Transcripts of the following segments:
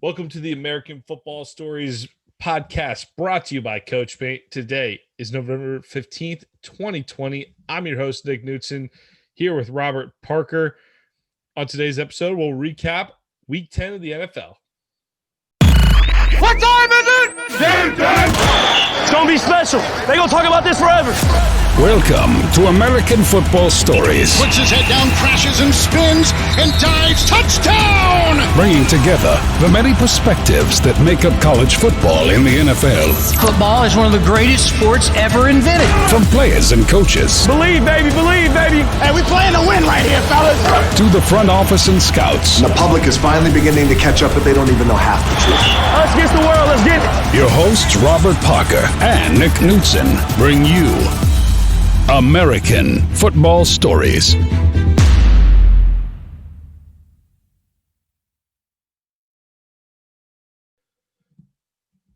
Welcome to the American Football Stories podcast brought to you by Coach Mate. Today is November 15th, 2020. I'm your host, Nick Knutson, here with Robert Parker. On today's episode, we'll recap Week 10 of the NFL. What time is it? Game time! It's gonna be special. They're gonna talk about this forever. Welcome to American Football Stories. Puts his head down, crashes and spins, and dives. Touchdown! Bringing together the many perspectives that make up college football in the NFL. Football is one of the greatest sports ever invented. From players and coaches. Believe, baby, believe, baby. Hey, we playing to win right here, fellas. To the front office and scouts. The public is finally beginning to catch up, but they don't even know half the truth. Us against the world, let's get it. Your hosts, Robert Parker and Nick Knutson, bring you American Football Stories.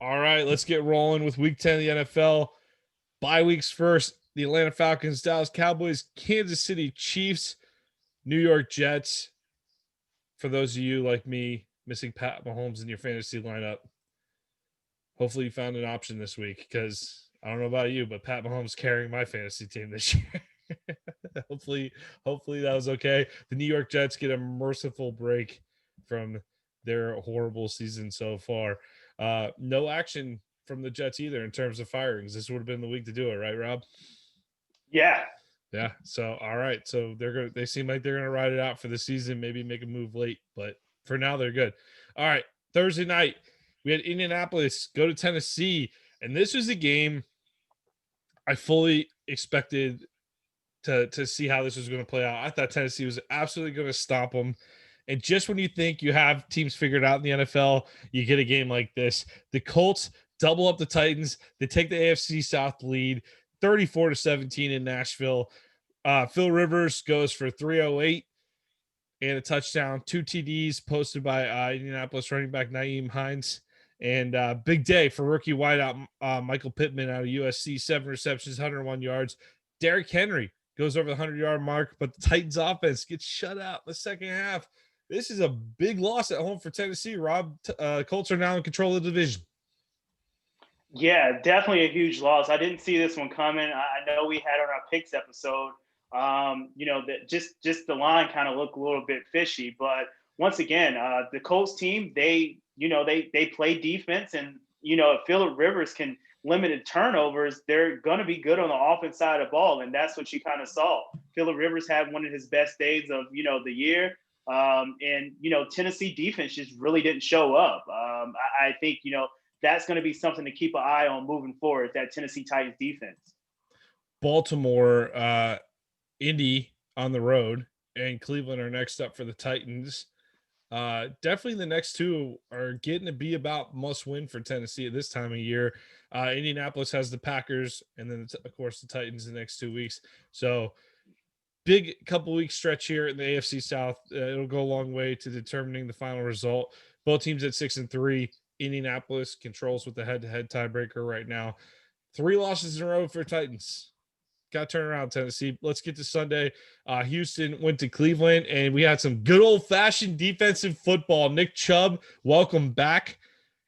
All right, let's get rolling with Week 10 of the NFL. Bye weeks first, the Atlanta Falcons, Dallas Cowboys, Kansas City Chiefs, New York Jets. For those of you like me missing Pat Mahomes in your fantasy lineup, hopefully you found an option this week because I don't know about you, but Pat Mahomes carrying my fantasy team this year. hopefully that was okay. The New York Jets get a merciful break from their horrible season so far. No action from the Jets either in terms of firings. This would have been the week to do it, right, Rob? Yeah. So all right. So they seem like they're gonna ride it out for the season, maybe make a move late, but for now they're good. All right. Thursday night, we had Indianapolis go to Tennessee, and this was a game I fully expected to see how this was going to play out. I thought Tennessee was absolutely going to stop them. And just when you think you have teams figured out in the NFL, you get a game like this. The Colts double up the Titans. They take the AFC South lead, 34-17 in Nashville. Phil Rivers goes for 308 and a touchdown, 2 TDs posted by Indianapolis running back Nyheim Hines. And big day for rookie wideout Michael Pittman out of USC, 7 receptions, 101 yards. Derrick Henry goes over the 100-yard mark, but the Titans offense gets shut out in the second half. This is a big loss at home for Tennessee, Rob. Colts are now in control of the division. Yeah, definitely a huge loss. I didn't see this one coming. I know we had on our picks episode, that just the line kind of looked a little bit fishy. But once again, the Colts team, they play defense, and if Phillip Rivers can limit turnovers, they're going to be good on the offense side of the ball, and that's what you kind of saw. Phillip Rivers had one of his best days of the year, and Tennessee defense just really didn't show up. I think that's going to be something to keep an eye on moving forward. That Tennessee Titans defense. Baltimore, Indy on the road, and Cleveland are next up for the Titans. Definitely the next two are getting to be about must win for Tennessee at this time of year. Indianapolis has the Packers, and then of course the Titans the next 2 weeks. So big couple week stretch here in the AFC South. It'll go a long way to determining the final result. Both teams at 6-3. Indianapolis controls with the head-to-head tiebreaker right now. 3 losses in a row for Titans. Got to turn around, Tennessee. Let's get to Sunday. Houston went to Cleveland, and we had some good old-fashioned defensive football. Nick Chubb, welcome back.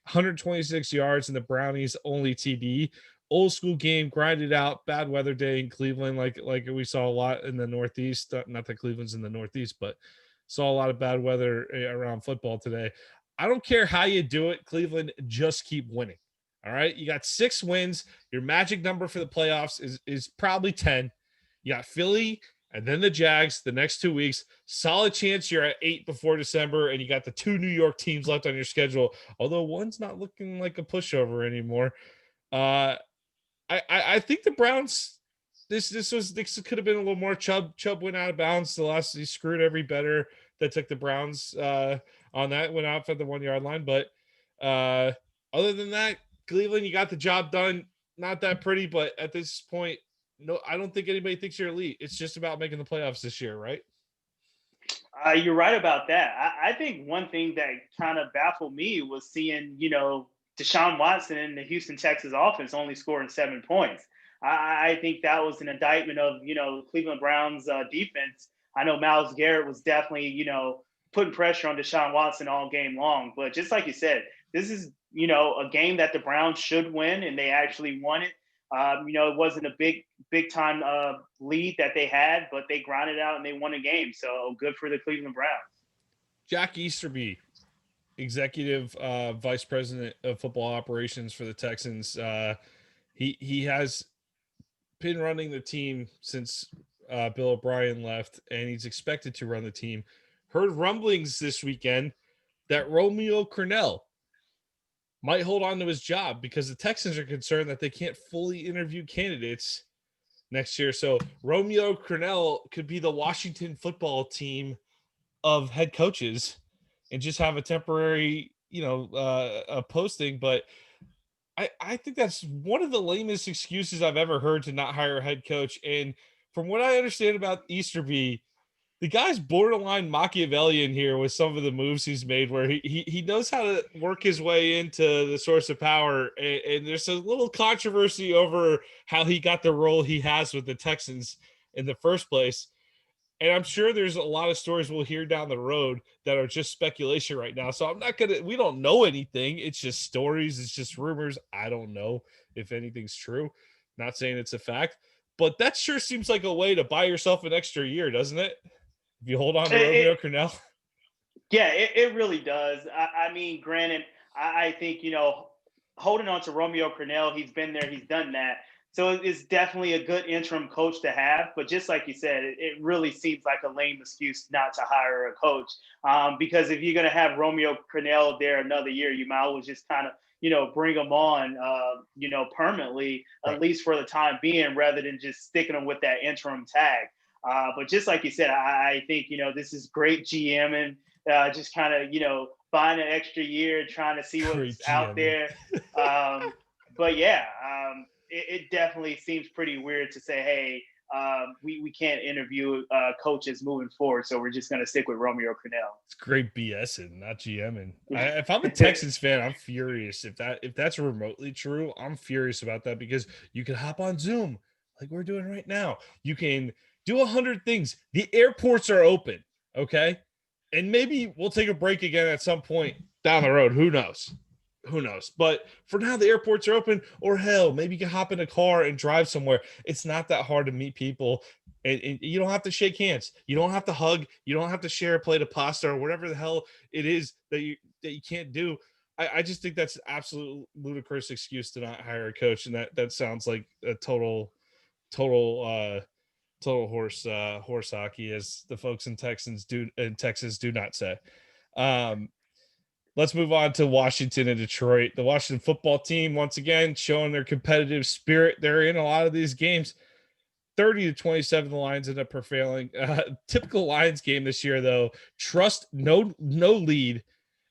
126 yards in the Brownies' only TD. Old school game, grinded out. Bad weather day in Cleveland, like we saw a lot in the Northeast. Not that Cleveland's in the Northeast, but saw a lot of bad weather around football today. I don't care how you do it, Cleveland, just keep winning. All right, you got 6 wins. Your magic number for the playoffs is probably 10. You got Philly and then the Jags the next 2 weeks. Solid chance you're at 8 before December, and you got the 2 New York teams left on your schedule, although one's not looking like a pushover anymore. I think the Browns, this could have been a little more. Chubb went out of bounds. He screwed every better that took the Browns on that, went out for the 1-yard line. But other than that, Cleveland, you got the job done. Not that pretty, but at this point, no, I don't think anybody thinks you're elite. It's just about making the playoffs this year, right? You're right about that. I think one thing that kind of baffled me was seeing, Deshaun Watson in the Houston Texans offense only scoring 7 points. I think that was an indictment of, Cleveland Browns defense. I know Myles Garrett was definitely, putting pressure on Deshaun Watson all game long. But just like you said, this is, a game that the Browns should win, and they actually won it. It wasn't a big time lead that they had, but they grinded out and they won a game. So good for the Cleveland Browns. Jack Easterby, executive vice president of football operations for the Texans. He has been running the team since Bill O'Brien left, and he's expected to run the team. Heard rumblings this weekend that Romeo Crennel might hold on to his job because the Texans are concerned that they can't fully interview candidates next year. So Romeo Crennel could be the Washington football team of head coaches and just have a temporary, a posting. But I think that's one of the lamest excuses I've ever heard to not hire a head coach. And from what I understand about Easterby, the guy's borderline Machiavellian here with some of the moves he's made, where he knows how to work his way into the source of power. And there's a little controversy over how he got the role he has with the Texans in the first place. And I'm sure there's a lot of stories we'll hear down the road that are just speculation right now. So we don't know anything. It's just stories. It's just rumors. I don't know if anything's true. Not saying it's a fact, but that sure seems like a way to buy yourself an extra year, doesn't it? If you hold on to Romeo Crennel. Yeah, it really does. I mean, granted, I think, holding on to Romeo Crennel, he's been there, he's done that. So it's definitely a good interim coach to have. But just like you said, it really seems like a lame excuse not to hire a coach. Because if you're going to have Romeo Crennel there another year, you might as well just kind of, bring him on, permanently, at least for the time being, rather than just sticking them with that interim tag. But just like you said, I think, this is great GMing, just kind of, buying an extra year, trying to see what's out there. But yeah, it definitely seems pretty weird to say, hey, we can't interview coaches moving forward, so we're just going to stick with Romeo Crennel. It's great BSing, not GMing. If I'm a Texans fan, I'm furious. If that's remotely true, I'm furious about that, because you can hop on Zoom like we're doing right now. You can do 100 things. The airports are open, okay? And maybe we'll take a break again at some point down the road. Who knows? But for now, the airports are open, or hell, maybe you can hop in a car and drive somewhere. It's not that hard to meet people, and you don't have to shake hands. You don't have to hug. You don't have to share a plate of pasta or whatever the hell it is that you can't do. I just think that's an absolute ludicrous excuse to not hire a coach, and that sounds like a total horse hockey, as the folks in Texas do not say. Let's move on to Washington and Detroit. The Washington football team, once again, showing their competitive spirit. They're in a lot of these games. 30-27, the Lions end up prevailing. Typical Lions game this year, though. Trust no lead.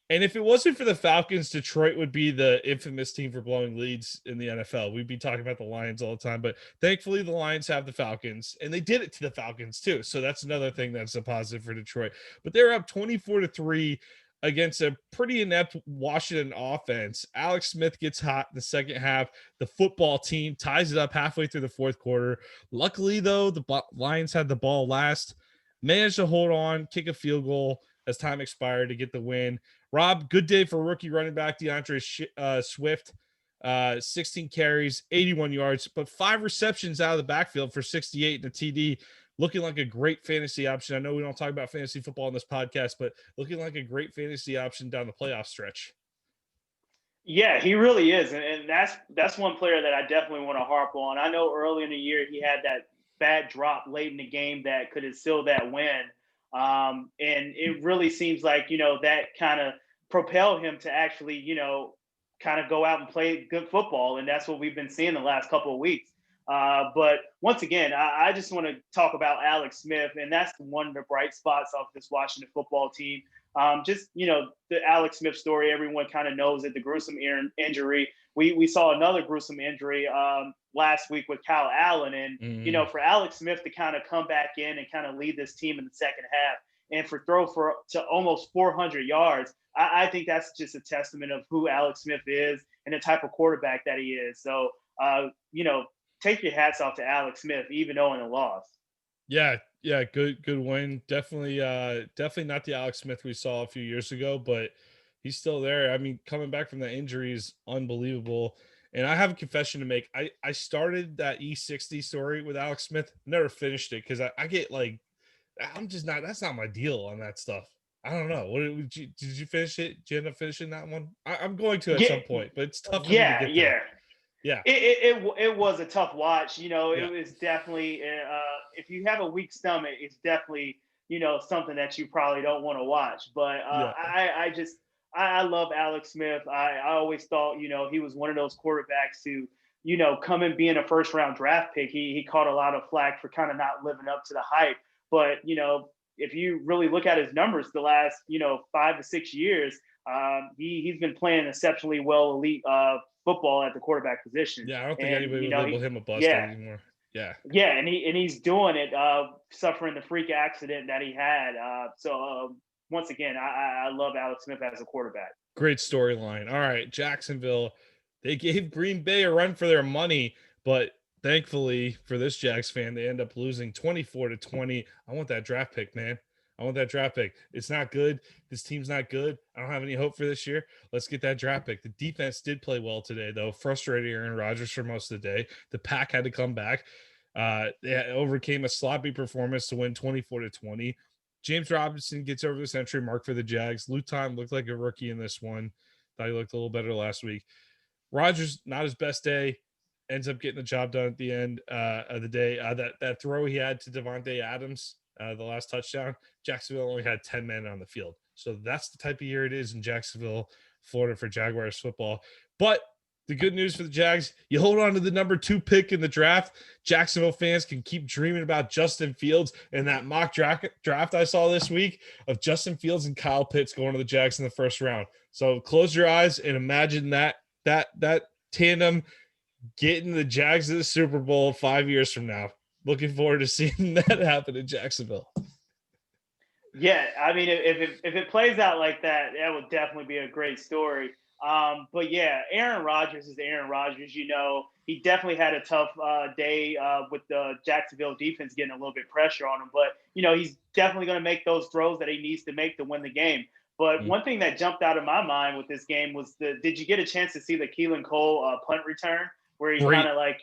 And if it wasn't for the Falcons, Detroit would be the infamous team for blowing leads in the NFL. We'd be talking about the Lions all the time, but thankfully the Lions have the Falcons, and they did it to the Falcons too. So that's another thing that's a positive for Detroit. But they're up 24-3 against a pretty inept Washington offense. Alex Smith gets hot in the second half. The football team ties it up halfway through the fourth quarter. Luckily, though, the Lions had the ball last, managed to hold on, kick a field goal as time expired to get the win. Rob, good day for rookie running back DeAndre Swift. 16 carries, 81 yards, but 5 receptions out of the backfield for 68 and a TD. Looking like a great fantasy option. I know we don't talk about fantasy football on this podcast, but looking like a great fantasy option down the playoff stretch. Yeah, he really is. And that's one player that I definitely want to harp on. I know early in the year he had that bad drop late in the game that could have sealed that win. And it really seems like, that kind of propelled him to actually, kind of go out and play good football. And that's what we've been seeing the last couple of weeks. But once again, I just want to talk about Alex Smith, and that's one of the bright spots of this Washington football team. The Alex Smith story, everyone kind of knows it, the gruesome injury. We saw another gruesome injury last week with Kyle Allen. And, for Alex Smith to kind of come back in and kind of lead this team in the second half and throw to almost 400 yards, I think that's just a testament of who Alex Smith is and the type of quarterback that he is. So, take your hats off to Alex Smith, even though in a loss. Yeah, yeah, good win. Definitely not the Alex Smith we saw a few years ago, but he's still there. I mean, coming back from that injury is unbelievable. And I have a confession to make. I started that E60 story with Alex Smith, never finished it because I get like I'm just not that's not my deal on that stuff. I don't know. Did you finish it? Did you end up finishing that one? I'm going to at Yeah, some point, but it's tough for me to yeah, get there. yeah. Yeah, It was a tough watch. yeah, It was definitely if you have a weak stomach, it's definitely something that you probably don't want to watch. But yeah. I love Alex Smith. I always thought he was one of those quarterbacks who come and being a first round draft pick. He caught a lot of flack for kind of not living up to the hype. But if you really look at his numbers the last 5 to 6 years, he's been playing exceptionally well elite football at the quarterback position. Yeah, I don't think And anybody would label him a bust yeah, anymore. Yeah. yeah, and he's doing it, suffering the freak accident that he had. Once again, I love Alex Smith as a quarterback. Great storyline. All right, Jacksonville. They gave Green Bay a run for their money, but thankfully for this Jags fan, they end up losing 24-20. I want that draft pick, man. I want that draft pick. It's not good. This team's not good. I don't have any hope for this year. Let's get that draft pick. The defense did play well today, though. Frustrating Aaron Rodgers for most of the day. The pack had to come back. They overcame a sloppy performance to win 24-20. James Robinson gets over the century mark for the Jags. Luton looked like a rookie in this one. Thought he looked a little better last week. Rodgers, not his best day, ends up getting the job done at the end of the day. That throw he had to Devontae Adams, the last touchdown, Jacksonville only had 10 men on the field. So that's the type of year it is in Jacksonville, Florida for Jaguars football. But the good news for the Jags, you hold on to the number 2 pick in the draft. Jacksonville fans can keep dreaming about Justin Fields and that mock draft I saw this week of Justin Fields and Kyle Pitts going to the Jags in the first round. So close your eyes and imagine that tandem getting the Jags to the Super Bowl 5 years from now. Looking forward to seeing that happen in Jacksonville. Yeah, I mean, if it plays out like that, that would definitely be a great story. But yeah, Aaron Rodgers is Aaron Rodgers. He definitely had a tough day with the Jacksonville defense getting a little bit pressure on him. But he's definitely going to make those throws that he needs to make to win the game. But one thing that jumped out of my mind with this game was did you get a chance to see the Keelan Cole punt return where he kind of like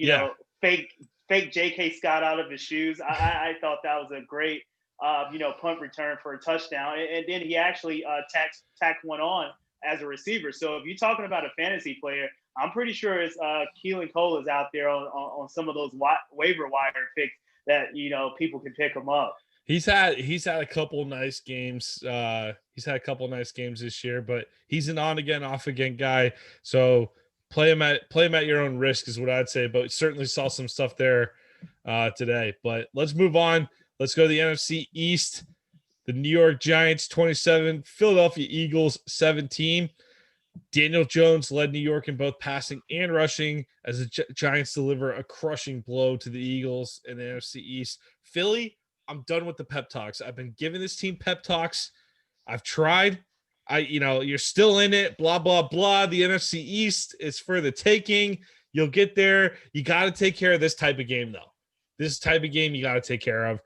fake J.K. Scott out of his shoes? I thought that was a great punt return for a touchdown, and then he actually tacked one on as a receiver. So if you're talking about a fantasy player, I'm pretty sure it's Keelan Cole is out there on some of those waiver wire picks that people can pick him up. He's had a couple nice games. He's had a couple nice games this year, but he's an on again, off again guy. So play him at your own risk is what I'd say. But certainly saw some stuff there today. But let's move on. Let's go to the NFC East. The New York Giants 27, Philadelphia Eagles 17. Daniel Jones led New York in both passing and rushing as the Giants deliver a crushing blow to the Eagles in the NFC East. Philly, I'm done with the pep talks. I've been giving this team pep talks. I've tried. You're still in it, blah, blah, blah. The NFC East is for the taking. You'll get there. You got to take care of this type of game, though. This type of game you got to take care of.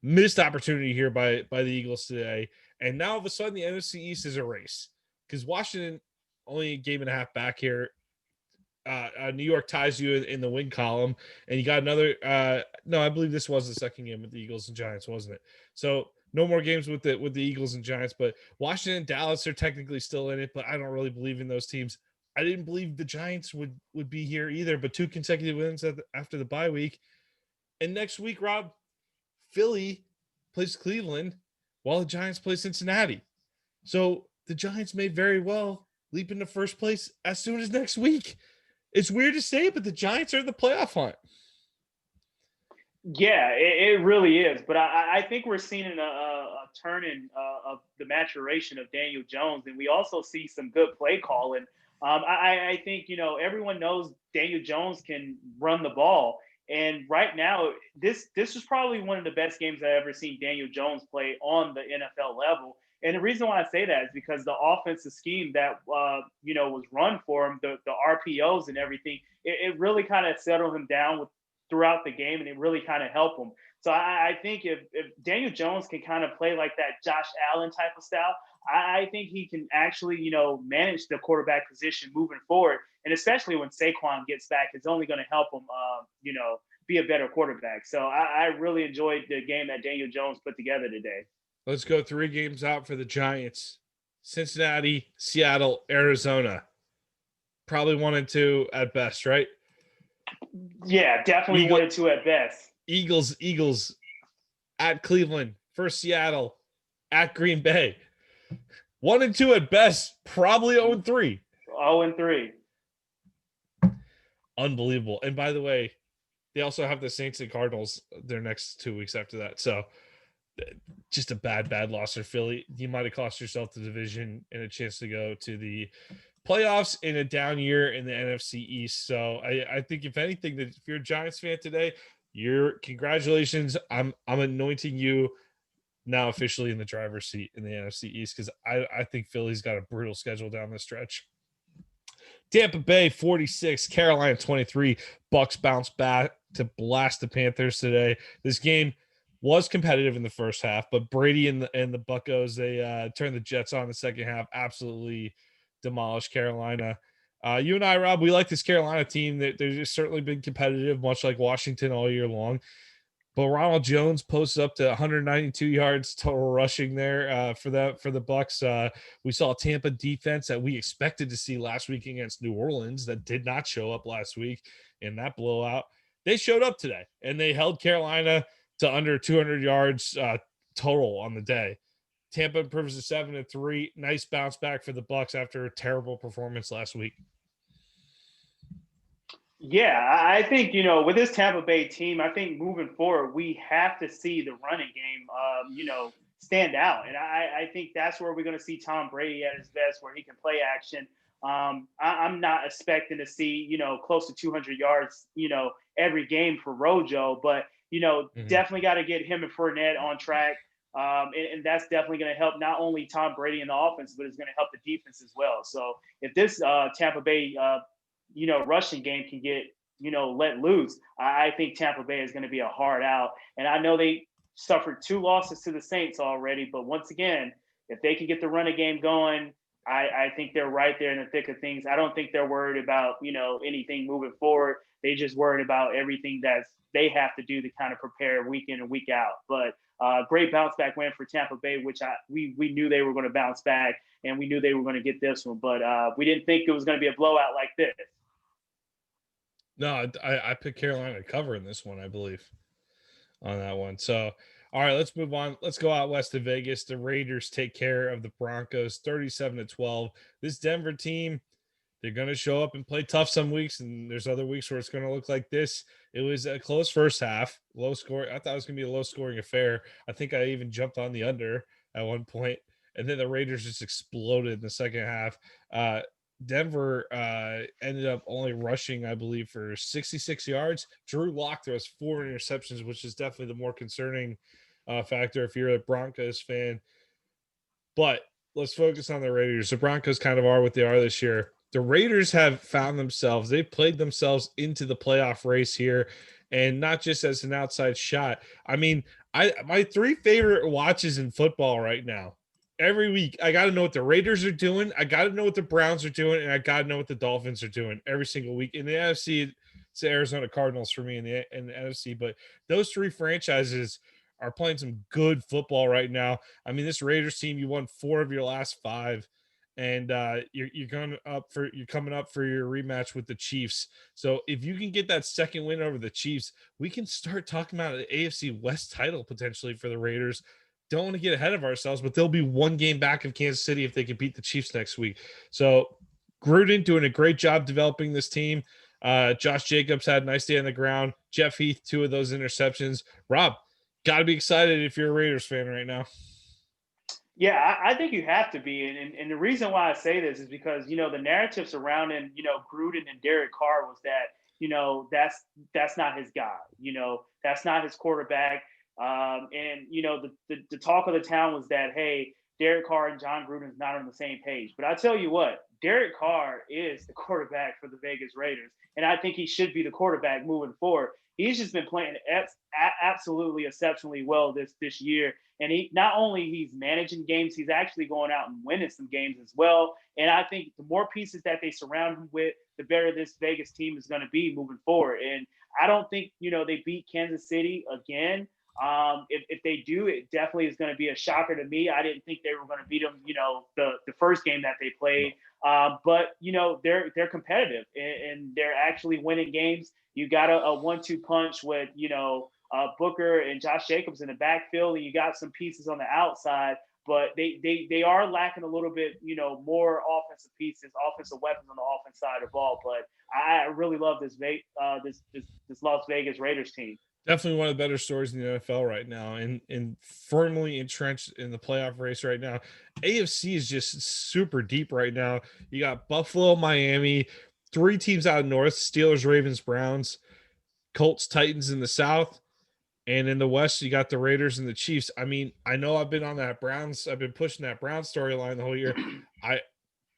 Missed opportunity here by the Eagles today. And now all of a sudden the NFC East is a race because Washington only a game and a half back here. New York ties you in the win column, and you got another. No, I believe this was the second game with the Eagles and Giants, wasn't it? So no more games with the Eagles and Giants, but Washington and Dallas are technically still in it. But I don't really believe in those teams. I didn't believe the Giants would be here either. But 2 consecutive wins after the bye week, and next week, Rob, Philly plays Cleveland while the Giants play Cincinnati. So the Giants may very well leap into first place as soon as next week. It's weird to say, but the Giants are in the playoff hunt. Yeah, it really is. But I think we're seeing a turn in of the maturation of Daniel Jones, and we also see some good play calling. I think, everyone knows Daniel Jones can run the ball. And right now, this is probably one of the best games I've ever seen Daniel Jones play on the NFL level. And the reason why I say that is because the offensive scheme that was run for him, the RPOs and everything, it really kind of settled him down throughout the game, and it really kind of helped him. So I think if Daniel Jones can kind of play like that Josh Allen type of style, I think he can actually, manage the quarterback position moving forward. And especially when Saquon gets back, it's only going to help him, be a better quarterback. So I really enjoyed the game that Daniel Jones put together today. Let's go 3 games out for the Giants. Cincinnati, Seattle, Arizona. Probably 1 and 2 at best, right? Yeah, definitely 1 and 2 at best. Eagles at Cleveland, first Seattle, at Green Bay. 1 and 2 at best, probably 0 and 3. 0 and 3. Unbelievable. And by the way, they also have the Saints and Cardinals their next 2 weeks after that. So just a bad loss for Philly. You might have cost yourself the division and a chance to go to the playoffs in a down year in the NFC East. So I think if anything, that if you're a Giants fan today, congratulations. I'm anointing you now officially in the driver's seat in the NFC East, because I think Philly's got a brutal schedule down the stretch. Tampa Bay 46, Carolina 23. Bucks bounce back to blast the Panthers today. This game was competitive in the first half, but Brady and the Buccos, they turned the Jets on in the second half, absolutely demolished Carolina. You and I, Rob, we like this Carolina team. They've just certainly been competitive, much like Washington all year long. But Ronald Jones posted up to 192 yards total rushing there for the Bucks. We saw a Tampa defense that we expected to see last week against New Orleans that did not show up last week in that blowout. They showed up today, and they held Carolina to under 200 yards total on the day. Tampa improves to 7-3. Nice bounce back for the Bucks after a terrible performance last week. Yeah, I think, with this Tampa Bay team, I think moving forward, we have to see the running game, stand out. And I think that's where we're going to see Tom Brady at his best, where he can play action. I'm not expecting to see, close to 200 yards, every game for Rojo, but, definitely got to get him and Fournette on track. And that's definitely going to help not only Tom Brady in the offense, but it's going to help the defense as well. So if this Tampa Bay, rushing game can get, let loose, I think Tampa Bay is going to be a hard out. And I know they suffered 2 losses to the Saints already, but once again, if they can get the running game going, I think they're right there in the thick of things. I don't think they're worried about, anything moving forward. They just worried about everything that they have to do to kind of prepare week in and week out. But great bounce back win for Tampa Bay, which we knew they were going to bounce back, and we knew they were going to get this one. But we didn't think it was going to be a blowout like this. No, I picked Carolina to cover in this one, I believe, on that one. So, all right, let's move on. Let's go out west of Vegas. The Raiders take care of the Broncos 37-12. This Denver team, they're going to show up and play tough some weeks, and there's other weeks where it's going to look like this. It was a close first half, low score. I thought it was going to be a low-scoring affair. I think I even jumped on the under at one point, and then the Raiders just exploded in the second half. Denver ended up only rushing, I believe, for 66 yards. Drew Lock throws 4 interceptions, which is definitely the more concerning factor if you're a Broncos fan. But let's focus on the Raiders. The Broncos kind of are what they are this year. The Raiders have found themselves, they've played themselves into the playoff race here, and not just as an outside shot. I mean, my 3 favorite watches in football right now. Every week, I got to know what the Raiders are doing. I got to know what the Browns are doing, and I got to know what the Dolphins are doing every single week. In the NFC, it's the Arizona Cardinals for me in the NFC. But those 3 franchises are playing some good football right now. I mean, this Raiders team, you won 4 of your last 5, and you're coming up for your rematch with the Chiefs. So if you can get that second win over the Chiefs, we can start talking about an AFC West title potentially for the Raiders. Don't want to get ahead of ourselves, but they'll be 1 game back of Kansas City if they can beat the Chiefs next week. So Gruden doing a great job developing this team. Josh Jacobs had a nice day on the ground. Jeff Heath, 2 of those interceptions. Rob, got to be excited if you're a Raiders fan right now. Yeah, I think you have to be. And the reason why I say this is because, the narrative surrounding, Gruden and Derek Carr was that, that's not his guy. That's not his quarterback. And the talk of the town was that, hey, Derek Carr and John Gruden's not on the same page. But I tell you what, Derek Carr is the quarterback for the Vegas Raiders, and I think he should be the quarterback moving forward. He's just been playing absolutely exceptionally well this year, and he not only he's managing games, he's actually going out and winning some games as well. And I think the more pieces that they surround him with, the better this Vegas team is going to be moving forward. And I don't think they beat Kansas City again. If they do, it definitely is going to be a shocker to me. I didn't think they were going to beat them, the first game that they played. But they're competitive and they're actually winning games. You got a 1-2 punch with Booker and Josh Jacobs in the backfield, and you got some pieces on the outside. But they are lacking a little bit, more offensive pieces, offensive weapons on the offense side of the ball. But I really love this Las Vegas Raiders team. Definitely one of the better stories in the NFL right now, and firmly entrenched in the playoff race right now. AFC is just super deep right now. You got Buffalo, Miami, 3 teams out north: Steelers, Ravens, Browns, Colts, Titans in the South, and in the West you got the Raiders and the Chiefs. I mean, I know I've been on that Browns. I've been pushing that Browns storyline the whole year.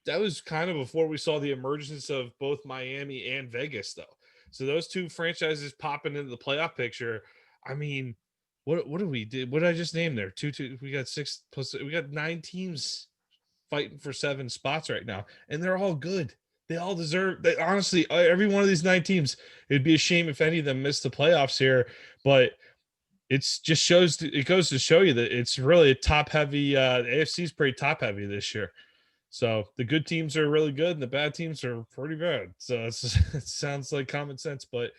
That was kind of before we saw the emergence of both Miami and Vegas, though. So those 2 franchises popping into the playoff picture. I mean, what do we do? What did I just name there? 2. We got 6 plus. We got 9 teams fighting for 7 spots right now, and they're all good. They all deserve. Honestly, every one of these 9 teams. It'd be a shame if any of them missed the playoffs here, but it goes to show you that it's really a top heavy. The AFC is pretty top heavy this year. So the good teams are really good and the bad teams are pretty bad. So it sounds like common sense, but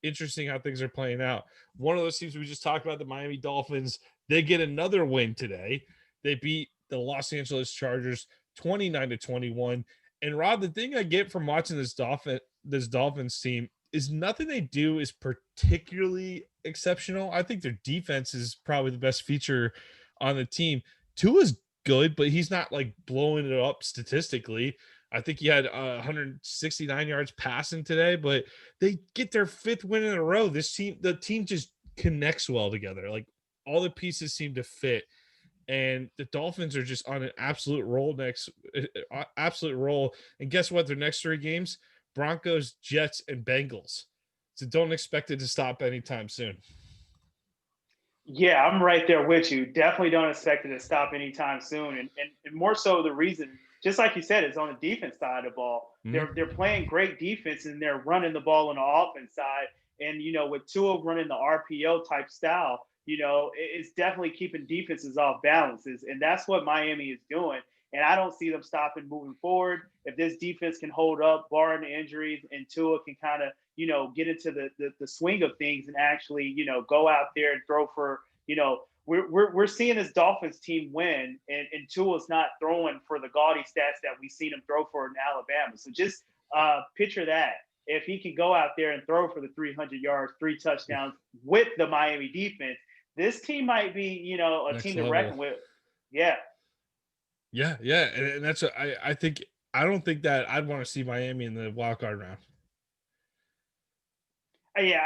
interesting how things are playing out. One of those teams we just talked about, the Miami Dolphins, they get another win today. They beat the Los Angeles Chargers 29-21. And Rob, the thing I get from watching this Dolphins team is nothing they do is particularly exceptional. I think their defense is probably the best feature on the team. Tua's good, but he's not like blowing it up statistically. I think he had 169 yards passing today, but they get their 5th win in a row. The team just connects well together. Like all the pieces seem to fit, and the Dolphins are just on an absolute roll. And guess what? Their next 3 games: Broncos, Jets, and Bengals. So don't expect it to stop anytime soon. Yeah, I'm right there with you. Definitely don't expect it to stop anytime soon. And more so the reason, just like you said, is on the defense side of the ball. Mm-hmm. They're playing great defense and they're running the ball on the offense side. And, with Tua running the RPO type style, it's definitely keeping defenses off balances. And that's what Miami is doing. And I don't see them stopping moving forward. If this defense can hold up, barring the injuries, and Tua can kind of, get into the swing of things and actually, go out there and throw for, we're seeing this Dolphins team win, and Tua's not throwing for the gaudy stats that we've seen him throw for in Alabama. So just picture that. If he can go out there and throw for the 300 yards, 3 touchdowns with the Miami defense, this team might be, a next team to reckon with. Yeah. Yeah. And that's what I think. I don't think that I'd want to see Miami in the wild card round. Yeah,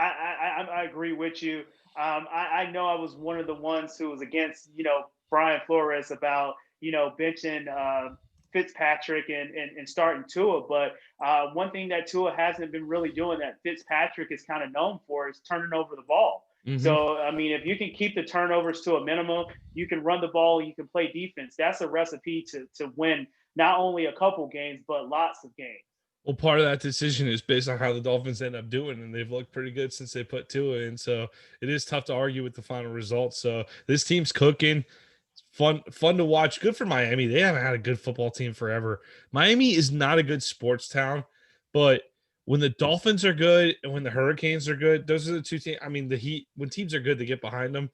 I agree with you. I know I was one of the ones who was against, Brian Flores about, benching Fitzpatrick and starting Tua. But one thing that Tua hasn't been really doing that Fitzpatrick is kind of known for is turning over the ball. Mm-hmm. So, I mean, if you can keep the turnovers to a minimum, you can run the ball, you can play defense. That's a recipe to win not only a couple games, but lots of games. Well, part of that decision is based on how the Dolphins end up doing, and they've looked pretty good since they put Tua in. So it is tough to argue with the final results. So this team's cooking. It's fun to watch. Good for Miami. They haven't had a good football team forever. Miami is not a good sports town, but when the Dolphins are good and when the Hurricanes are good, those are the 2 teams. I mean, the Heat, when teams are good, they get behind them.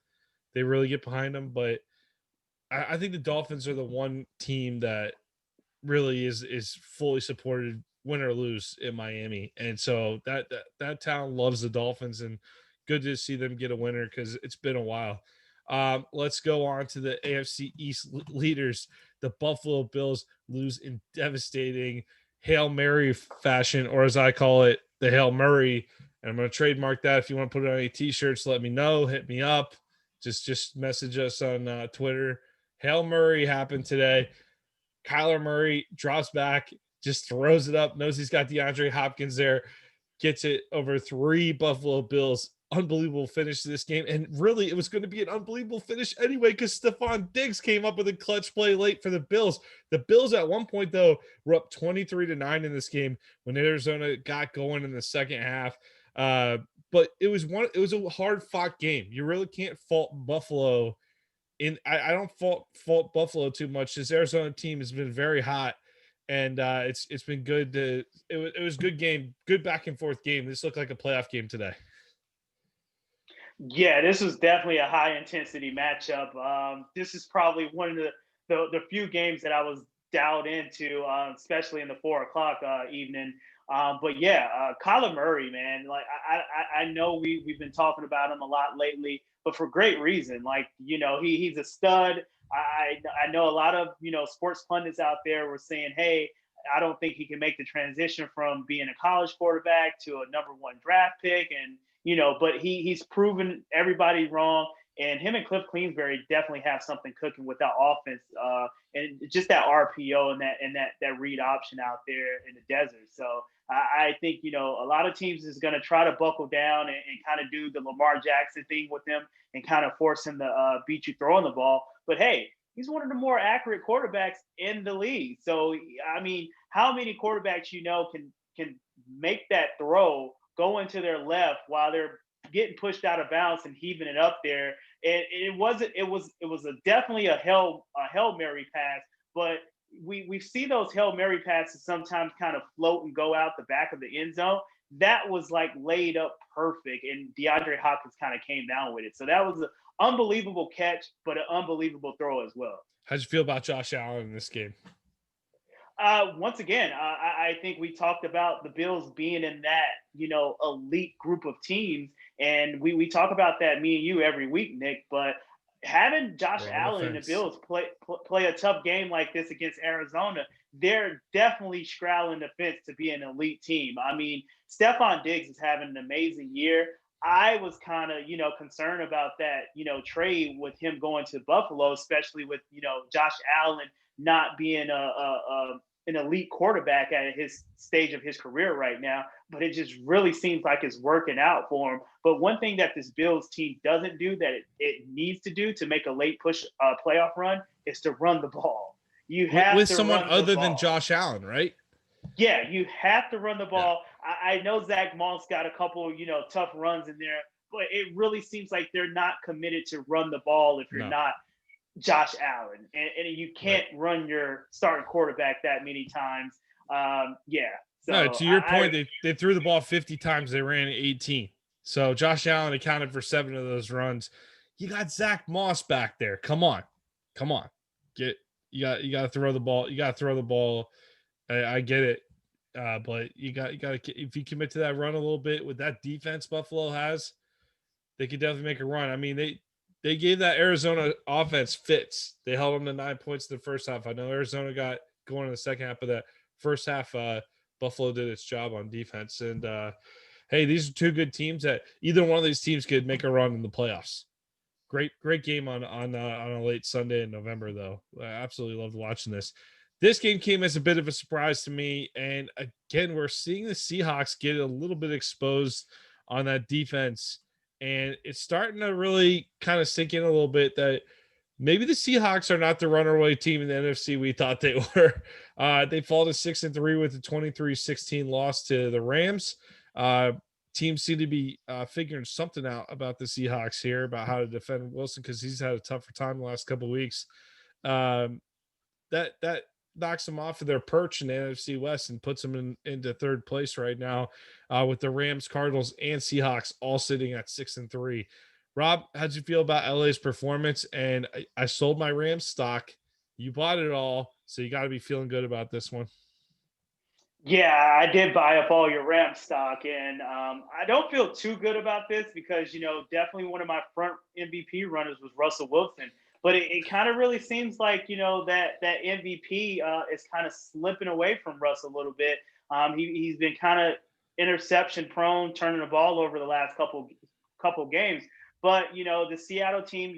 They really get behind them. But I think the Dolphins are the one team that really is fully supported, win or lose, in Miami. And so that town loves the Dolphins, and good to see them get a winner because it's been a while. Let's go on to the AFC East leaders. The Buffalo Bills lose in devastating Hail Mary fashion, or as I call it, the Hail Murray. And I'm going to trademark that. If you want to put it on any t-shirts, let me know. Hit me up. Just message us on Twitter. Hail Murray happened today. Kyler Murray drops back, just throws it up, knows he's got DeAndre Hopkins there, gets it over 3 Buffalo Bills. Unbelievable finish to this game. And really, it was going to be an unbelievable finish anyway because Stephon Diggs came up with a clutch play late for the Bills. The Bills at one point, though, were up 23-9 in this game when Arizona got going in the second half. But it was a hard-fought game. You really can't fault Buffalo. I don't fault Buffalo too much. This Arizona team has been very hot, and it's been good. It was a good game, good back and forth game. This looked like a playoff game today. Yeah, this was definitely a high intensity matchup. This is probably one of the few games that I was dialed into, especially in the 4:00 evening. But yeah, Kyler Murray, man, like I know we've been talking about him a lot lately, but for great reason. Like, he's a stud. I know a lot of, sports pundits out there were saying, hey, I don't think he can make the transition from being a college quarterback to a number 1 draft pick. And, but he's proven everybody wrong. And him and Cliff Kingsbury definitely have something cooking with that offense, and just that RPO and that read option out there in the desert. So I think, a lot of teams is going to try to buckle down and kind of do the Lamar Jackson thing with him and kind of force him to beat you throwing the ball. But hey, he's one of the more accurate quarterbacks in the league. So I mean, how many quarterbacks can make that throw, go into their left while they're getting pushed out of bounds and heaving it up there? And it was definitely a Hail Mary pass, but we see those Hail Mary passes sometimes kind of float and go out the back of the end zone. That was like laid up perfect, and DeAndre Hopkins kind of came down with it. So that was an unbelievable catch, but an unbelievable throw as well. How'd you feel about Josh Allen in this game? Once again, I think we talked about the Bills being in that, elite group of teams. And we talk about that, me and you, every week, Nick. But having Josh Allen and the Bills play a tough game like this against Arizona, they're definitely straddling the fence to be an elite team. I mean, Stephon Diggs is having an amazing year. I was kind of, concerned about that, trade with him going to Buffalo, especially with, Josh Allen not being an elite quarterback at his stage of his career right now, but it just really seems like it's working out for him. But one thing that this Bills team doesn't do that it needs to do to make a late push playoff run is to run the ball. You have with to someone run other the than ball. Josh Allen, right? Yeah, you have to run the ball. Yeah. I know Zach Moss got a couple, tough runs in there, but it really seems like they're not committed to run the ball if you're not Josh Allen, and you can't run your starting quarterback that many times. So no, to your point, they threw the ball 50 times. They ran 18. So Josh Allen accounted for 7 of those runs. You got Zach Moss back there. Come on. You got to throw the ball. You got to throw the ball. I get it. But you got to, if you commit to that run a little bit with that defense Buffalo has, they could definitely make a run. I mean, they gave that Arizona offense fits. They held them to 9 points in the first half. I know Arizona got going in the second half, but that first half, Buffalo did its job on defense. And hey, these are 2 good teams that either one of these teams could make a run in the playoffs. Great game on a late Sunday in November, though. I absolutely loved watching this. This game came as a bit of a surprise to me. And again, we're seeing the Seahawks get a little bit exposed on that defense. And it's starting to really kind of sink in a little bit that maybe the Seahawks are not the runaway team in the NFC we thought they were. They fall to 6-3 with a 23-16 loss to the Rams. Teams seem to be figuring something out about the Seahawks here, about how to defend Wilson, because he's had a tougher time the last couple of weeks. That knocks them off of their perch in the NFC West and puts them into third place right now, with the Rams, Cardinals, and Seahawks all sitting at 6-3. Rob, how'd you feel about LA's performance? And I sold my Rams stock. You bought it all, so you got to be feeling good about this one. Yeah, I did buy up all your Rams stock, and I don't feel too good about this because, definitely one of my front MVP runners was Russell Wilson. But it kind of really seems like, that MVP is kind of slipping away from Russ a little bit. He's been kind of interception prone, turning the ball over the last couple games. But, the Seattle team,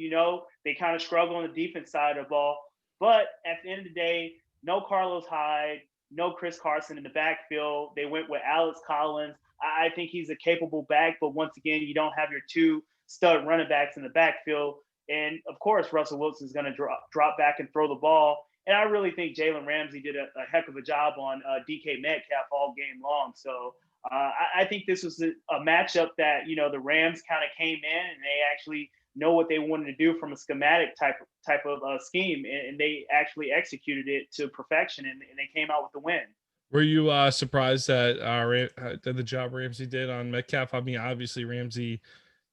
they kind of struggle on the defense side of the ball. But at the end of the day, no Carlos Hyde, no Chris Carson in the backfield. They went with Alex Collins. I think he's a capable back, but once again, you don't have your two stud running backs in the backfield. And of course, Russell Wilson's going to drop back and throw the ball. And I really think Jalen Ramsey did a heck of a job on DK Metcalf all game long. So I think this was a matchup that, the Rams kind of came in and they actually know what they wanted to do from a schematic type of scheme, and they actually executed it to perfection, and they came out with the win. Were you surprised that the job Ramsey did on Metcalf? I mean, obviously Ramsey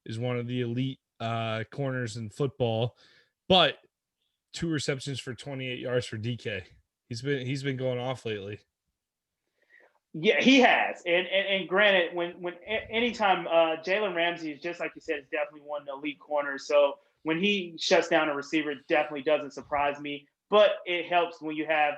is one of the elite corners in football, but 2 receptions for 28 yards for DK. He's been going off lately. Yeah, he has. And granted, when anytime Jalen Ramsey is, just like you said, is definitely one of the elite corners. So when he shuts down a receiver, it definitely doesn't surprise me. But it helps when you have,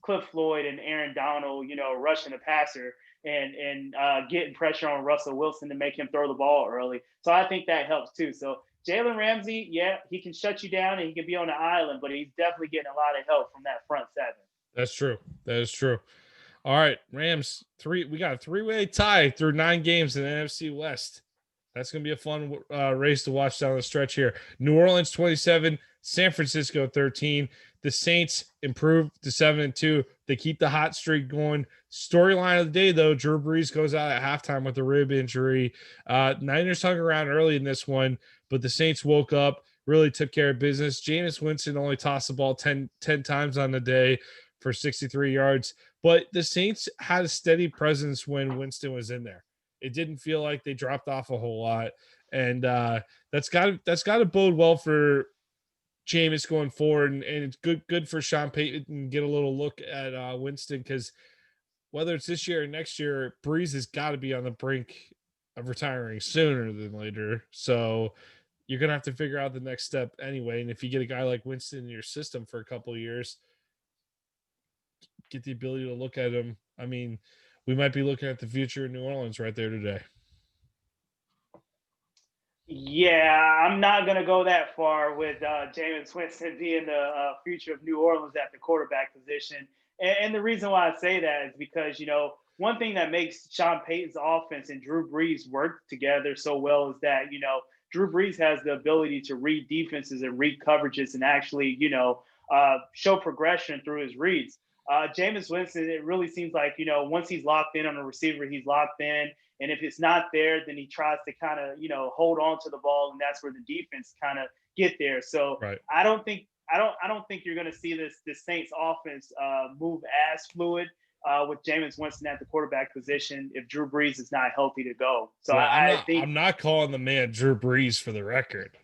Cliff Floyd and Aaron Donald, rushing the passer and getting pressure on Russell Wilson to make him throw the ball early. So I think that helps too. So Jalen Ramsey, yeah, he can shut you down and he can be on the island, but he's definitely getting a lot of help from that front seven. That's true. That is true. All right, Rams, we got a 3-way tie through 9 games in the NFC West. That's going to be a fun race to watch down the stretch here. New Orleans 27, San Francisco 13. The Saints improved to 7-2. They keep the hot streak going. Storyline of the day, though, Drew Brees goes out at halftime with a rib injury. Niners hung around early in this one, but the Saints woke up, really took care of business. Jameis Winston only tossed the ball 10 times on the day for 63 yards. But the Saints had a steady presence when Winston was in there. It didn't feel like they dropped off a whole lot. And that's got to bode well for Jameis going forward. And it's good for Sean Payton to get a little look at Winston, because whether it's this year or next year, Breeze has got to be on the brink of retiring sooner than later. So you're going to have to figure out the next step anyway. And if you get a guy like Winston in your system for a couple of years, get the ability to look at him. I mean, we might be looking at the future of New Orleans right there today. Yeah, I'm not going to go that far with Jameis Winston being the future of New Orleans at the quarterback position. And the reason why I say that is because, one thing that makes Sean Payton's offense and Drew Brees work together so well is that, Drew Brees has the ability to read defenses and read coverages and actually, show progression through his reads. Jameis Winston, it really seems like, once he's locked in on a receiver, he's locked in. And if it's not there, then he tries to kind of, hold on to the ball. And that's where the defense kind of get there. So right. I don't think you're going to see this Saints offense move as fluid with Jameis Winston at the quarterback position if Drew Brees is not healthy to go. So well, I'm not calling the man Drew Brees for the record.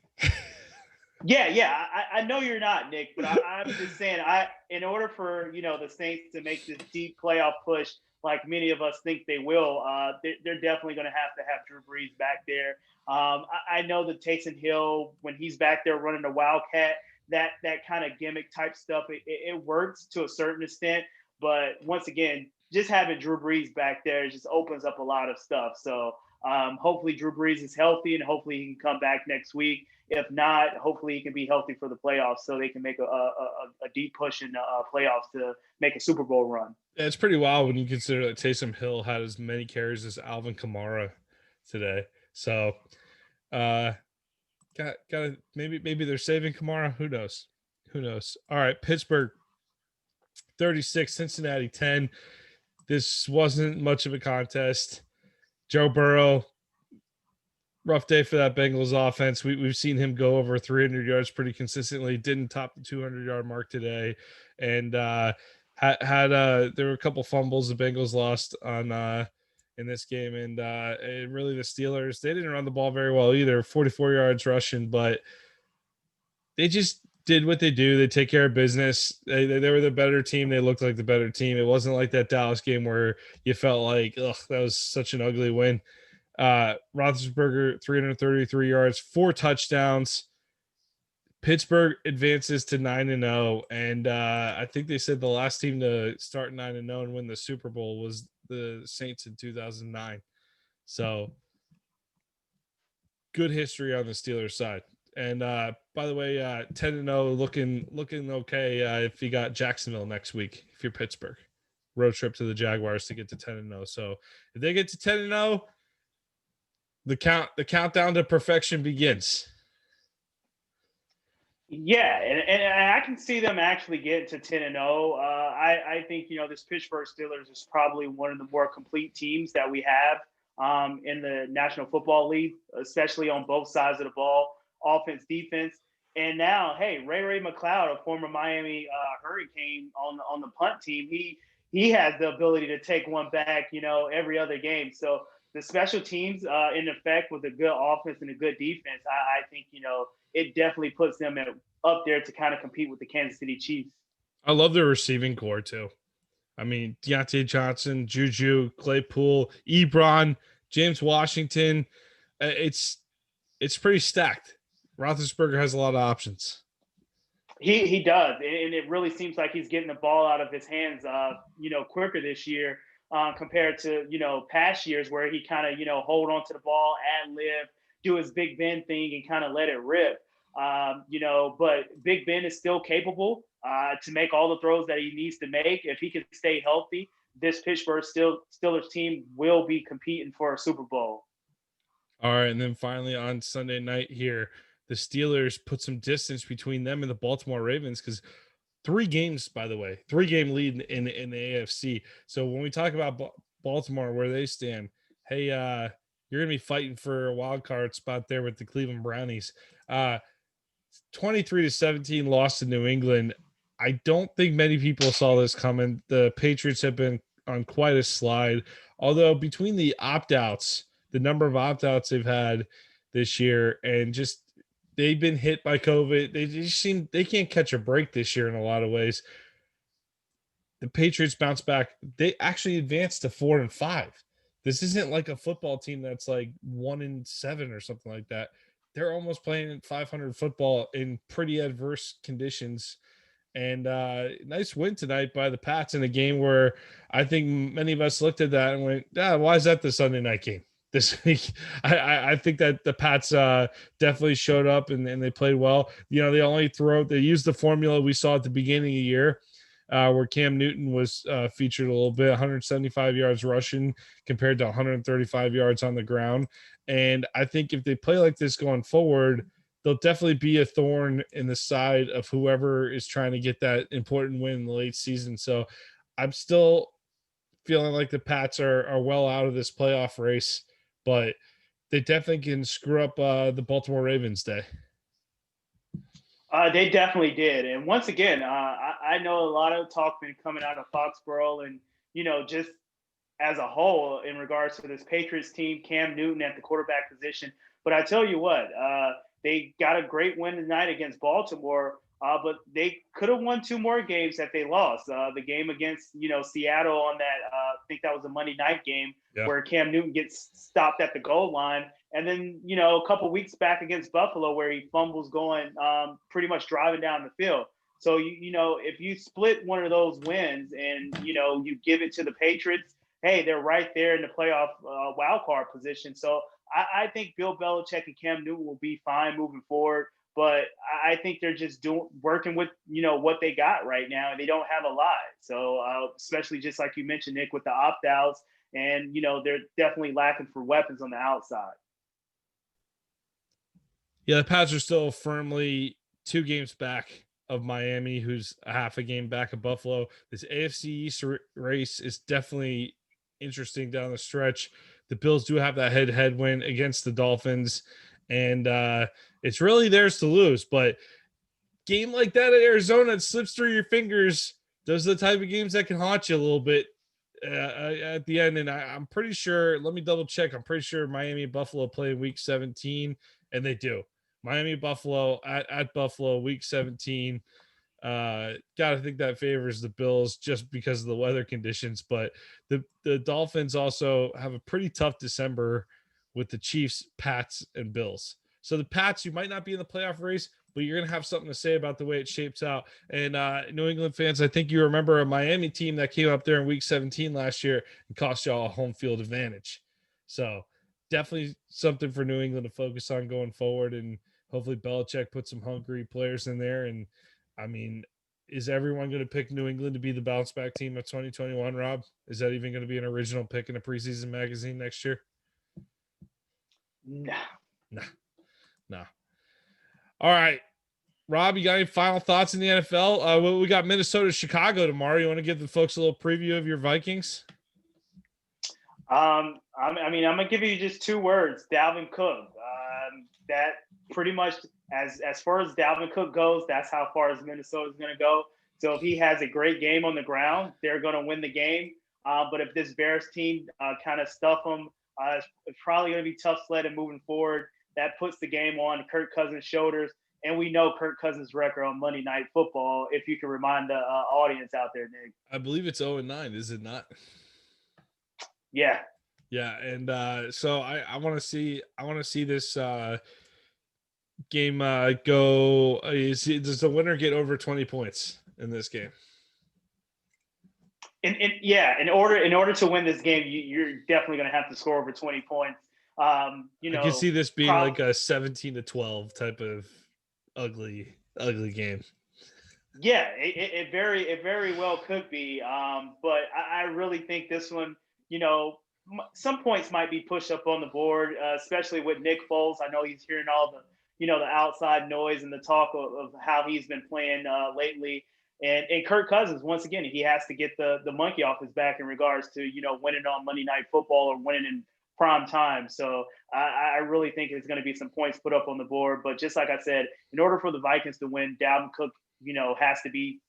Yeah. I know you're not, Nick, but I'm just saying, in order for, the Saints to make this deep playoff push, like many of us think they will, they're definitely going to have Drew Brees back there. I know that Taysom Hill, when he's back there running the Wildcat, that kind of gimmick type stuff, it works to a certain extent. But once again, just having Drew Brees back there just opens up a lot of stuff. So hopefully Drew Brees is healthy and hopefully he can come back next week. If not, hopefully he can be healthy for the playoffs so they can make a deep push in the playoffs to make a Super Bowl run. Yeah, it's pretty wild when you consider that Taysom Hill had as many carries as Alvin Kamara today. So got maybe they're saving Kamara. Who knows? All right, Pittsburgh 36, Cincinnati 10. This wasn't much of a contest. Joe Burrow, rough day for that Bengals offense. We've seen him go over 300 yards pretty consistently. Didn't top the 200-yard mark today, and there were a couple fumbles the Bengals lost on in this game, and really the Steelers, they didn't run the ball very well either. 44 yards rushing, but they just did what they do. They take care of business. They were the better team. They looked like the better team. It wasn't like that Dallas game where you felt like, ugh, that was such an ugly win. Roethlisberger, 333 yards, 4 touchdowns. Pittsburgh advances to 9-0, and I think they said the last team to start 9-0 and win the Super Bowl was the Saints in 2009. So good history on the Steelers side. And by the way, 10-0, looking okay. If you got Jacksonville next week, if you're Pittsburgh, road trip to the Jaguars to get to 10-0. So if they get to 10-0, the countdown to perfection begins. Yeah, and I can see them actually getting to 10-0. I think this Pittsburgh Steelers is probably one of the more complete teams that we have in the National Football League, especially on both sides of the ball, offense, defense. And now, hey, Ray McCloud, a former Miami Hurricane on the punt team, he has the ability to take one back, every other game. So the special teams in effect with a good offense and a good defense, I think, it definitely puts them up there to kind of compete with the Kansas City Chiefs. I love their receiving core too. I mean, Deontay Johnson, Juju, Claypool, Ebron, James Washington. It's pretty stacked. Roethlisberger has a lot of options. He does, and it really seems like he's getting the ball out of his hands, quicker this year compared to past years where he kind of hold on to the ball, ad lib, do his Big Ben thing, and kind of let it rip. But Big Ben is still capable to make all the throws that he needs to make. If he can stay healthy, this Pittsburgh Steelers team will be competing for a Super Bowl. All right, and then finally on Sunday night here, the Steelers put some distance between them and the Baltimore Ravens because 3 games, by the way, 3-game lead in the AFC. So when we talk about Baltimore, where they stand, hey, you're going to be fighting for a wild card spot there with the Cleveland Brownies. 23-17 loss to New England. I don't think many people saw this coming. The Patriots have been on quite a slide, although between the opt-outs, the number of opt-outs they've had this year, and just they've been hit by COVID. They just they can't catch a break this year in a lot of ways. The Patriots bounce back. They actually advanced to 4-5. This isn't like a football team that's like 1-7 or something like that. They're almost playing 500 football in pretty adverse conditions. And nice win tonight by the Pats in a game where I think many of us looked at that and went, why is that the Sunday night game this week? I think that the Pats definitely showed up and they played well. They used the formula we saw at the beginning of the year. Where Cam Newton was featured a little bit, 175 yards rushing compared to 135 yards on the ground. And I think if they play like this going forward, they'll definitely be a thorn in the side of whoever is trying to get that important win in the late season. So I'm still feeling like the Pats are well out of this playoff race, but they definitely can screw up the Baltimore Ravens day. They definitely did. And once again, I know a lot of talk been coming out of Foxborough and, just as a whole in regards to this Patriots team, Cam Newton at the quarterback position. But I tell you what, they got a great win tonight against Baltimore, but they could have won 2 more games that they lost. The game against, Seattle on that, I think that was a Monday night game where Cam Newton gets stopped at the goal line. And then, a couple weeks back against Buffalo where he fumbles going pretty much driving down the field. So, if you split one of those wins and, you give it to the Patriots, hey, they're right there in the playoff wild card position. So I think Bill Belichick and Cam Newton will be fine moving forward. But I think they're just working with, what they got right now. And they don't have a lot. So especially just like you mentioned, Nick, with the opt-outs. And, they're definitely lacking for weapons on the outside. Yeah, the Pats are still firmly 2 games back of Miami, who's a half a game back of Buffalo. This AFC East race is definitely interesting down the stretch. The Bills do have that head-to-head win against the Dolphins, and it's really theirs to lose. But game like that at Arizona, it slips through your fingers. Those are the type of games that can haunt you a little bit at the end. And I'm pretty sure, let me double check. I'm pretty sure Miami and Buffalo play in week 17, and they do. Miami, Buffalo at Buffalo, week 17. Gotta think that favors the Bills just because of the weather conditions. But the Dolphins also have a pretty tough December with the Chiefs, Pats, and Bills. So the Pats, you might not be in the playoff race, but you're gonna have something to say about the way it shapes out. And New England fans, I think you remember a Miami team that came up there in week 17 last year and cost y'all a home field advantage. So definitely something for New England to focus on going forward, and hopefully Belichick puts some hungry players in there. And I mean, is everyone going to pick New England to be the bounce back team of 2021, Rob? Is that even going to be an original pick in a preseason magazine next year? Nah. Nah. All right. Rob, you got any final thoughts in the NFL? We got Minnesota, Chicago tomorrow. You want to give the folks a little preview of your Vikings? I'm gonna give you just 2 words: Dalvin Cook. That pretty much, as far as Dalvin Cook goes, that's how far as Minnesota's gonna go. So if he has a great game on the ground, they're gonna win the game. But if this Bears team kind of stuff them, it's probably gonna be tough sledding moving forward. That puts the game on Kirk Cousins' shoulders. And we know Kirk Cousins' record on Monday Night Football, if you can remind the audience out there, Nick. I believe it's 0-9, is it not? Yeah. Yeah, and so I want to see this game go. Does the winner get over 20 points in this game? In order to win this game, you're definitely going to have to score over 20 points. I can see this being like a 17-12 type of ugly game. Yeah, it very well could be. But I really think this one, some points might be pushed up on the board, especially with Nick Foles. I know he's hearing all the outside noise and the talk of how he's been playing lately. And Kirk Cousins, once again, he has to get the monkey off his back in regards to, winning on Monday Night Football or winning in prime time. So I really think there's going to be some points put up on the board. But just like I said, in order for the Vikings to win, Dalvin Cook, has to be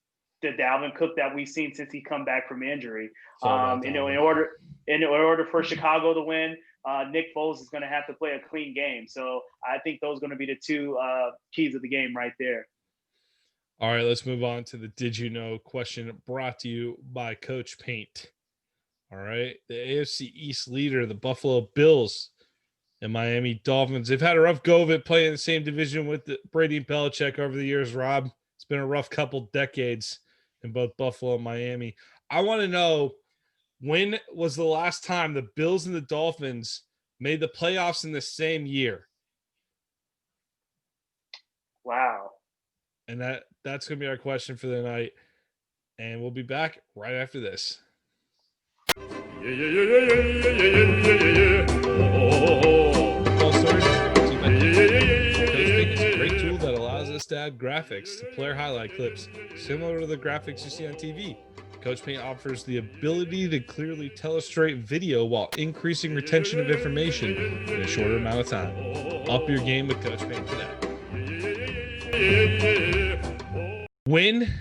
the Dalvin Cook that we've seen since he come back from injury. In order for Chicago to win, Nick Foles is going to have to play a clean game. So I think those are going to be the 2 keys of the game right there. All right, let's move on to the Did You Know question, brought to you by Coach Paint. All right, the AFC East leader, the Buffalo Bills and Miami Dolphins. They've had a rough go of it playing in the same division with Brady and Belichick over the years, Rob. It's been a rough couple decades in both Buffalo and Miami. I want to know, when was the last time the Bills and the Dolphins made the playoffs in the same year? Wow. And that's going to be our question for the night. And we'll be back right after this. Great tool that allows us to add graphics to player highlight clips, similar to the graphics you see on TV. Coach Paint offers the ability to clearly tell a straight video while increasing retention of information in a shorter amount of time. Up your game with Coach Paint today. When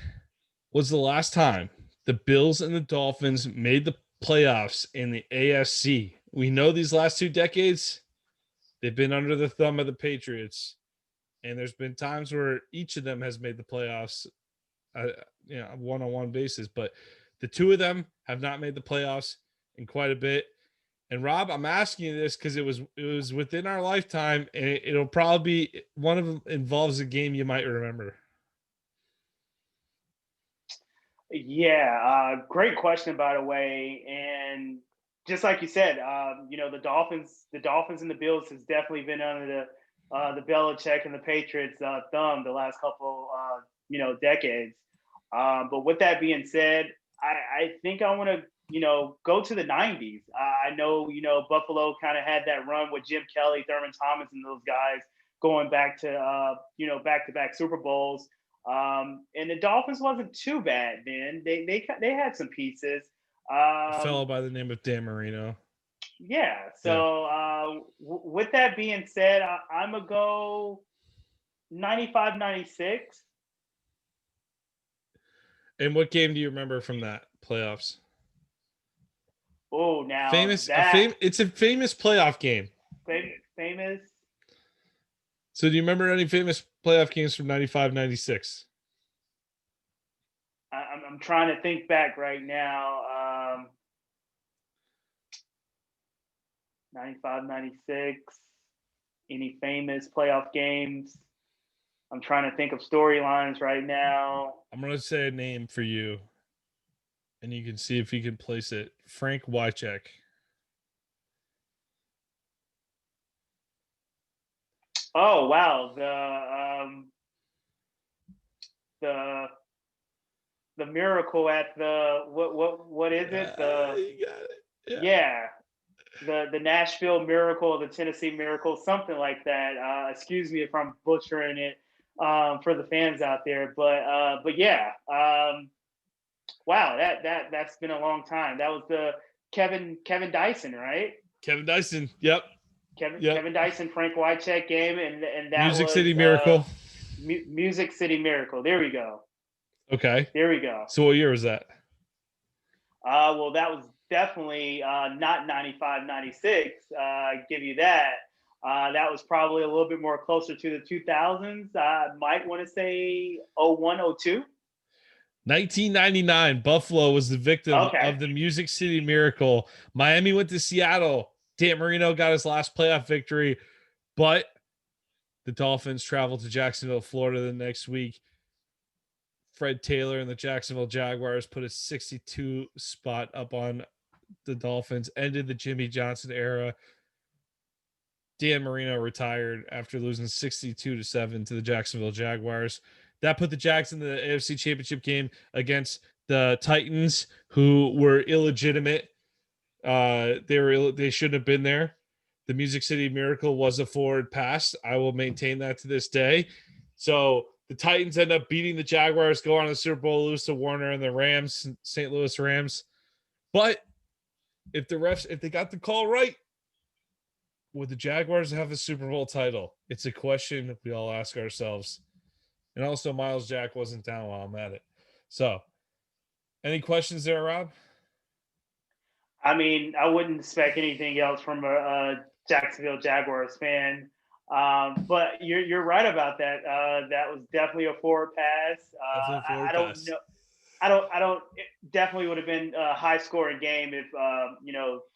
was the last time the Bills and the Dolphins made the playoffs in the AFC? We know these last 2 decades, they've been under the thumb of the Patriots, and there's been times where each of them has made the playoffs one-on-one basis, but the 2 of them have not made the playoffs in quite a bit. And Rob, I'm asking you this because it was within our lifetime, and it'll probably be one of them involves a game you might remember. Yeah, great question, by the way. And just like you said, the Dolphins and the Bills has definitely been under the Belichick and the Patriots thumb the last couple decades. But with that being said, I think I want to go to the 90s. I know Buffalo kind of had that run with Jim Kelly, Thurman Thomas, and those guys going back to back-to-back Super Bowls. And the Dolphins wasn't too bad then. They had some pieces. A fellow by the name of Dan Marino. Yeah. So with that being said, I'm gonna go 95, 96. And what game do you remember from that playoffs? Oh, now it's a famous playoff game. Famous. So do you remember any famous playoff games from 95, 96? I'm trying to think back right now. 95, 96. Any famous playoff games? I'm trying to think of storylines right now. I'm going to say a name for you, and you can see if you can place it. Frank Wycheck. Oh wow, the miracle at the what is it? You got it. Yeah. The Nashville Miracle, the Tennessee Miracle, something like that. Excuse me if I'm butchering it for the fans out there, but yeah. Wow, that's been a long time. That was the Kevin Dyson, right? Kevin Dyson. Yep. Kevin Dyson, Frank Wycheck game, and that Music was, City Miracle. Music City Miracle. There we go. Okay. There we go. So what year was that? Well, that was definitely not 95, 96. Give you that. That was probably a little bit more closer to the 2000s. I might want to say 01, 02. 1999. Buffalo was the victim of the Music City Miracle. Miami went to Seattle. Dan Marino got his last playoff victory, but the Dolphins traveled to Jacksonville, Florida the next week. Fred Taylor and the Jacksonville Jaguars put a 62 spot up on the Dolphins, ended the Jimmy Johnson era. Dan Marino retired after losing 62-7 to the Jacksonville Jaguars. That put the Jags in the AFC Championship game against the Titans, who were illegitimate. They shouldn't have been there. The Music City Miracle was a forward pass. I will maintain that to this day. So the Titans end up beating the Jaguars, go on to the Super Bowl, lose to Warner and the Rams, St. Louis Rams. But if they got the call right, would the Jaguars have a Super Bowl title? It's a question we all ask ourselves. And also, Miles Jack wasn't down while I'm at it. So, any questions there, Rob? I mean, I wouldn't expect anything else from a Jacksonville Jaguars fan. But you're right about that. That was definitely a forward pass. I don't know. It definitely would have been a high scoring game if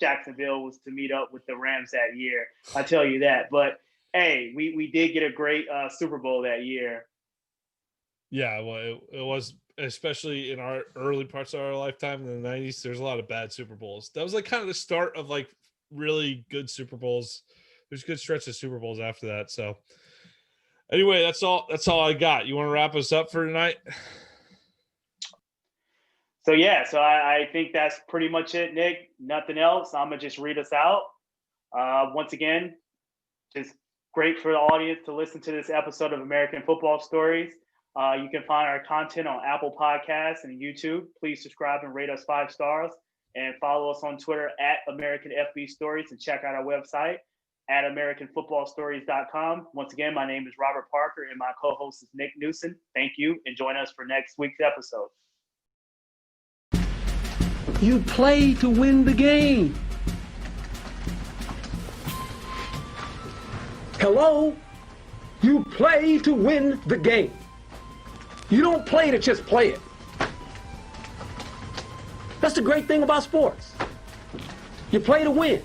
Jacksonville was to meet up with the Rams that year. I tell you that. But hey, we did get a great Super Bowl that year. Yeah, well, it was, especially in our early parts of our lifetime in the 90s. There's a lot of bad Super Bowls. That was like kind of the start of like really good Super Bowls. There's a good stretch of Super Bowls after that. So anyway, that's all I got. You want to wrap us up for tonight? So yeah, I think that's pretty much it, Nick. Nothing else. I'm gonna just read us out. Once again, just great for the audience to listen to this episode of American Football Stories. You can find our content on Apple Podcasts and YouTube. Please subscribe and rate us 5 stars, and follow us on Twitter at American FB Stories, and check out our website at AmericanFootballStories.com. Once again, my name is Robert Parker, and my co-host is Nick Newsom. Thank you, and join us for next week's episode. You play to win the game. Hello? You play to win the game. You don't play to just play it. That's the great thing about sports. You play to win.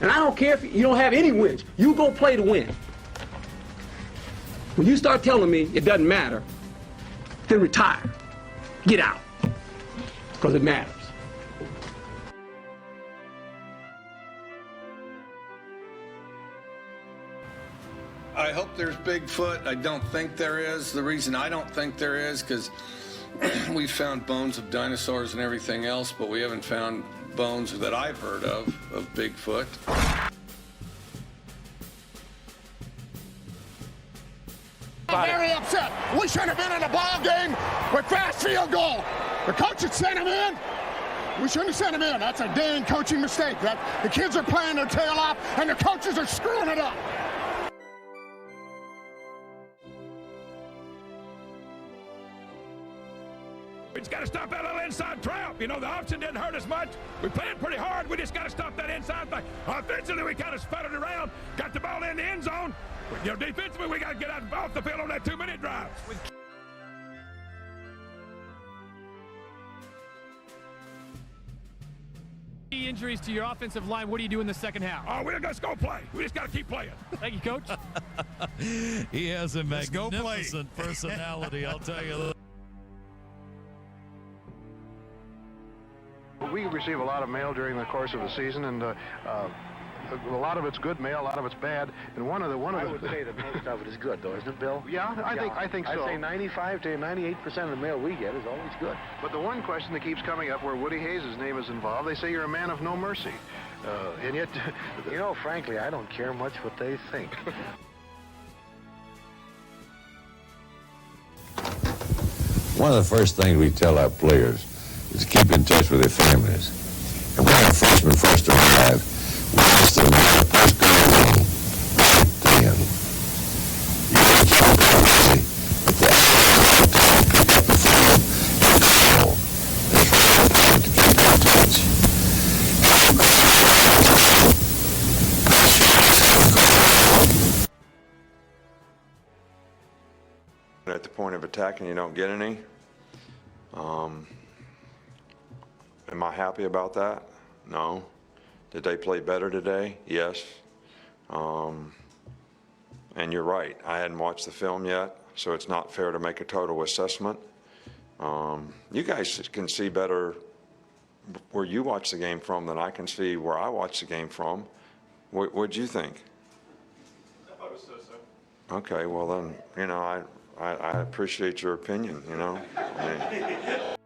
And I don't care if you don't have any wins. You go play to win. When you start telling me it doesn't matter, then retire. Get out. Because it matters. I hope there's Bigfoot. I don't think there is. The reason I don't think there is because we've found bones of dinosaurs and everything else, but we haven't found bones that I've heard of Bigfoot. I'm very upset. We should have been in a ball game with fast field goal. The coach had sent him in. We shouldn't have sent him in. That's a dang coaching mistake. That the kids are playing their tail off, and the coaches are screwing it up. We just got to stop that little inside trap. You know, the option didn't hurt us much. We played pretty hard. We just got to stop that inside thing. Offensively, we kind of sputtered around, got the ball in the end zone. You know, defensively, we got to get out off the field on that 2-minute drive. Injuries to your offensive line. What do you do in the second half? Oh, we're just going to play. We just got to keep playing. Thank you, Coach. He has a magnificent personality, I'll tell you. We receive a lot of mail during the course of the season, and A lot of it's good mail, a lot of it's bad, and one of the I would say that most of it is good, though, isn't it, Bill? Yeah, I think so. I'd say 95 to 98% of the mail we get is always good. But the one question that keeps coming up where Woody Hayes' name is involved, they say you're a man of no mercy. And yet... You know, frankly, I don't care much what they think. One of the first things we tell our players is keep in touch with their families. And when our freshmen first arrived, we asked them what was going on right then. You can tell probably that the hours to pick up the phone and call. That's really important to keep in touch. At the point of attack and you don't get any. Am I happy about that? No. Did they play better today? Yes. And you're right. I hadn't watched the film yet, so it's not fair to make a total assessment. You guys can see better where you watch the game from than I can see where I watch the game from. What'd you think? I thought it was so-so. Okay, well then, you know, I appreciate your opinion, you know. I mean,